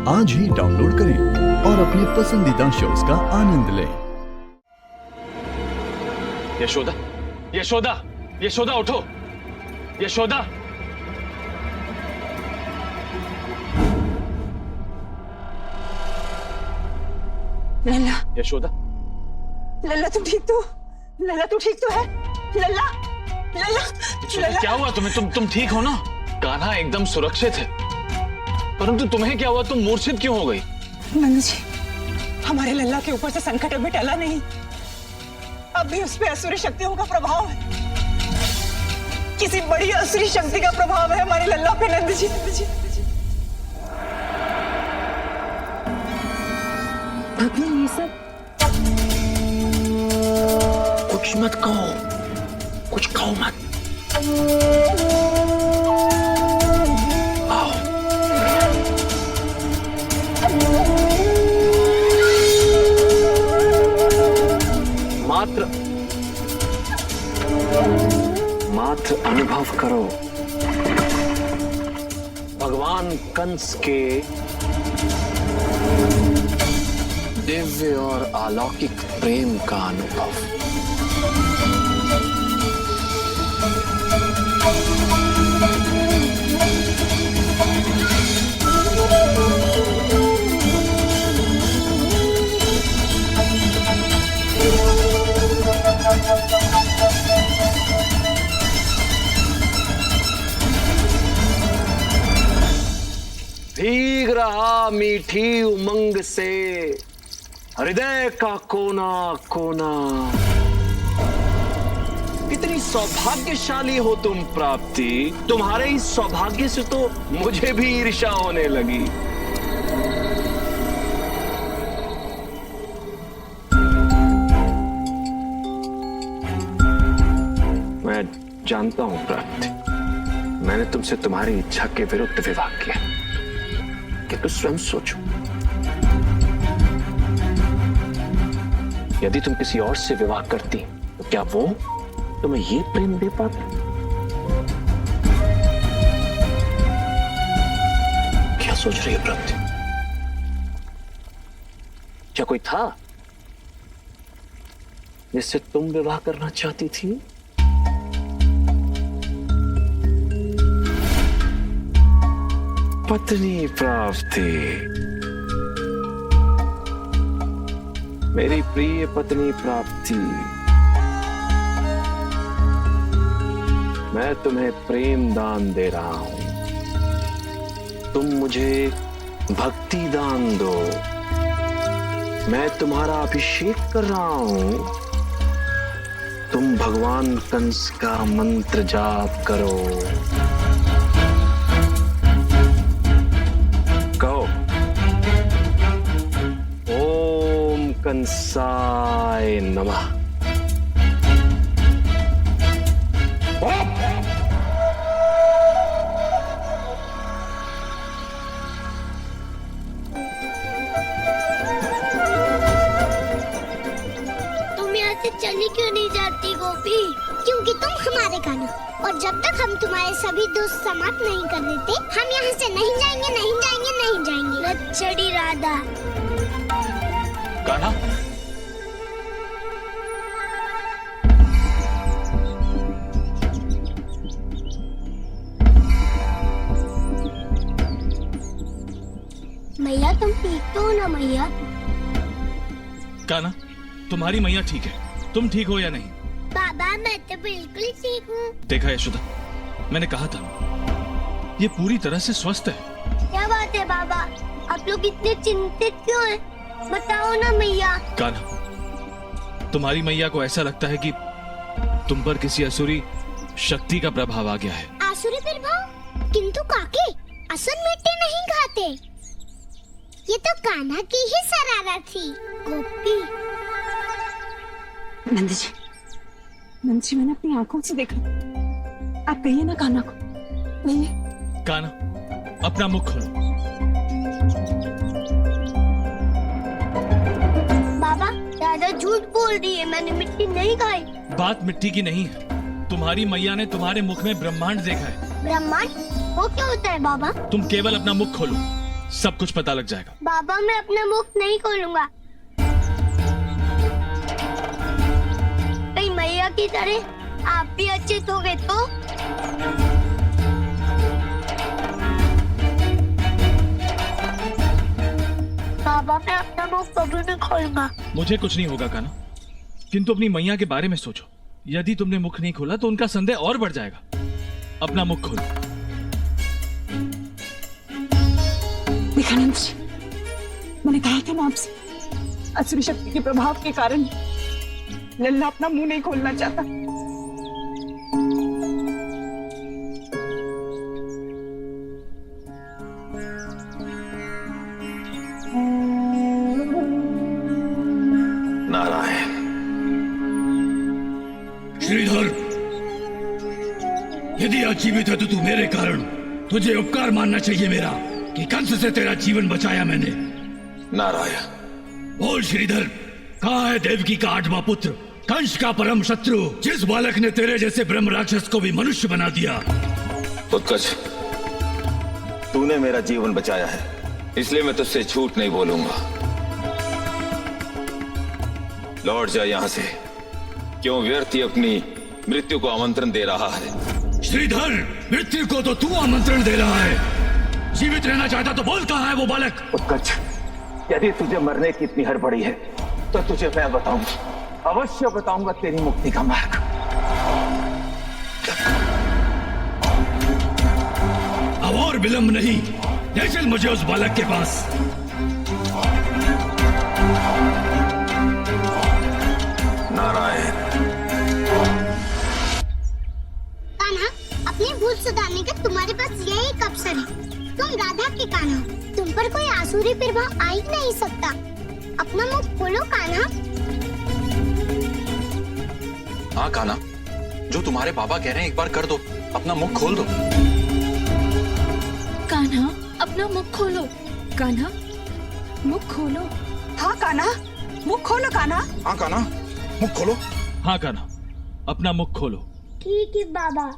आज ही डाउनलोड करें और अपने पसंदीदा शोज का आनंद लें। यशोदा, यशोदा, यशोदा उठो, यशोदा। लल्ला, यशोदा, लल्ला तुम ठीक तो? लल्ला तू ठीक तो है? लल्ला, लल्ला, यशोदा लल्ला। क्या हुआ तुम्हें? तुम ठीक हो ना? कान्हा एकदम सुरक्षित है, परंतु तुम्हें क्या हुआ? तुम मूर्छित क्यों हो गई? नंद जी, हमारे लल्ला के ऊपर से संकट अभी टला नहीं। अब भी उस पे असुरी शक्तियों का प्रभाव है। किसी बड़ी असुरी शक्ति का प्रभाव है हमारे लल्ला पे। नंद जी, नंद जी, नंद जी। भगवान, ये सब कुछ मत कहो, कुछ कहो मत। आओ। मात्र अनुभव करो भगवान कंस के दिव्य और अलौकिक प्रेम का अनुभव। भीग रहा मीठी उमंग से हृदय का कोना कोना। कितनी सौभाग्यशाली हो तुम प्राप्ति। तुम्हारे इस सौभाग्य से तो मुझे भी ईर्ष्या होने लगी। मैं जानता हूं प्राप्ति, मैंने तुमसे तुम्हारी इच्छा के विरुद्ध विवाह किया, किंतु स्वयं सोचो, यदि तुम किसी और से विवाह करती तो क्या वो तुम्हें ये प्रेम दे पाते? क्या सोच रही है प्राप्ति? क्या कोई था जिससे तुम विवाह करना चाहती थी? पत्नी प्राप्ति, मेरी प्रिय पत्नी प्राप्ति, मैं तुम्हें प्रेम दान दे रहा हूं। तुम मुझे भक्ति दान दो। मैं तुम्हारा अभिषेक कर रहा हूं। तुम भगवान कंस का मंत्र जाप करो। कहो, ओम कंसाय नमः। तुम यहाँ से चली क्यों नहीं जाती गोपी? क्योंकि तुम हमारे कान्हा, और जब तक हम तुम्हारे सभी दोस्त समाप्त नहीं कर देते, हम यहाँ से नहीं जाएंगे, नहीं जाएंगे, नहीं जाएंगे। लच्छड़ी राधा। कान्हा, मैया तुम ठीक तो हो ना मैया? कान्हा, तुम्हारी मैया ठीक है, तुम ठीक हो या नहीं? बाबा मैं तो बिल्कुल ठीक हूँ। देखा यशोदा, मैंने कहा था ना, ये पूरी तरह से स्वस्थ है। क्या बात है बाबा, आप लोग इतने चिंतित क्यों हैं? बताओ ना मैया। कान्हा, तुम्हारी मैया को ऐसा लगता है कि तुम पर किसी असुरी शक्ति का प्रभाव आ गया है। आसुरी प्रभाव? किंतु काके, असुर मिट्टी नहीं खाते। ये तो कान्हा की ही शरारत थी। गोपी। नंद जी, मैंने अपनी आंखों से देखा। आप कहिए ना कान्हा को। नहीं। कान्हा, अपना मुख खोलो। बाबा, दादा झूठ बोल रही है, मैंने मिट्टी नहीं खाई। बात मिट्टी की नहीं है, तुम्हारी मैया ने तुम्हारे मुख में ब्रह्मांड देखा है। ब्रह्मांड? वो क्या होता है बाबा? तुम केवल अपना मुख खोलो, सब कुछ पता लग जाएगा। बाबा मैं अपना मुख नहीं खोलूंगा। कहीं मैया की तरह आप भी अचेत हो गए तो? बाबा मैं अपना मुख कभी नहीं खोलूंगा। मुझे कुछ नहीं होगा कान्हा, किंतु अपनी मैया के बारे में सोचो। यदि तुमने मुख नहीं खोला तो उनका संदेह और बढ़ जाएगा। अपना मुख खोलो। विखानंद जी, मैंने कहा था ना आपसे, असुरी शक्ति के प्रभाव के कारण लल्ला अपना मुंह नहीं खोलना चाहता। नारायण। श्रीधर, यदि आज जीवित है तो तू मेरे कारण, तुझे उपकार मानना चाहिए मेरा कि कंस से तेरा जीवन बचाया मैंने। नारायण। बोल श्रीधर, कहाँ है देवकी का 8वां पुत्र, कंस का परम शत्रु, जिस बालक ने तेरे जैसे ब्रह्म राक्षस को भी मनुष्य बना दिया? उत्कच, तूने मेरा जीवन बचाया है, इसलिए मैं तुझसे झूठ नहीं बोलूंगा। लौट जा यहां से। क्यों व्यर्थ ही अपनी मृत्यु को आमंत्रण दे रहा है? श्रीधर, मृत्यु को तो तू आमंत्रण दे रहा है। जीवित रहना चाहता तो बोल, कहाँ है वो बालक? उत्कच, यदि तुझे मरने की इतनी हड़बड़ी है तो तुझे मैं बताऊंगा, अवश्य बताऊंगा तेरी मुक्ति का मार्ग। अब और विलंब नहीं, ले चल मुझे उस बालक के पास। नारायण। कान्हा, अपनी भूल सुधारने का तुम्हारे पास यही एक अवसर है। तुम राधा के कान्हा हो, तुम पर कोई आसुरी प्रभाव आ ही नहीं सकता। अपना मुख खोलो कान्हा। हाँ कान्हा, जो तुम्हारे बाबा कह रहे हैं एक बार कर दो, अपना मुख खोल दो। कान्हा अपना मुख खोलो। कान्हा मुख खोलो। हाँ कान्हा, मुख खोलो कान्हा। हाँ कान्हा, मुख खोलो। हाँ कान्हा, अपना मुख खोलो। ठीक है बाबा।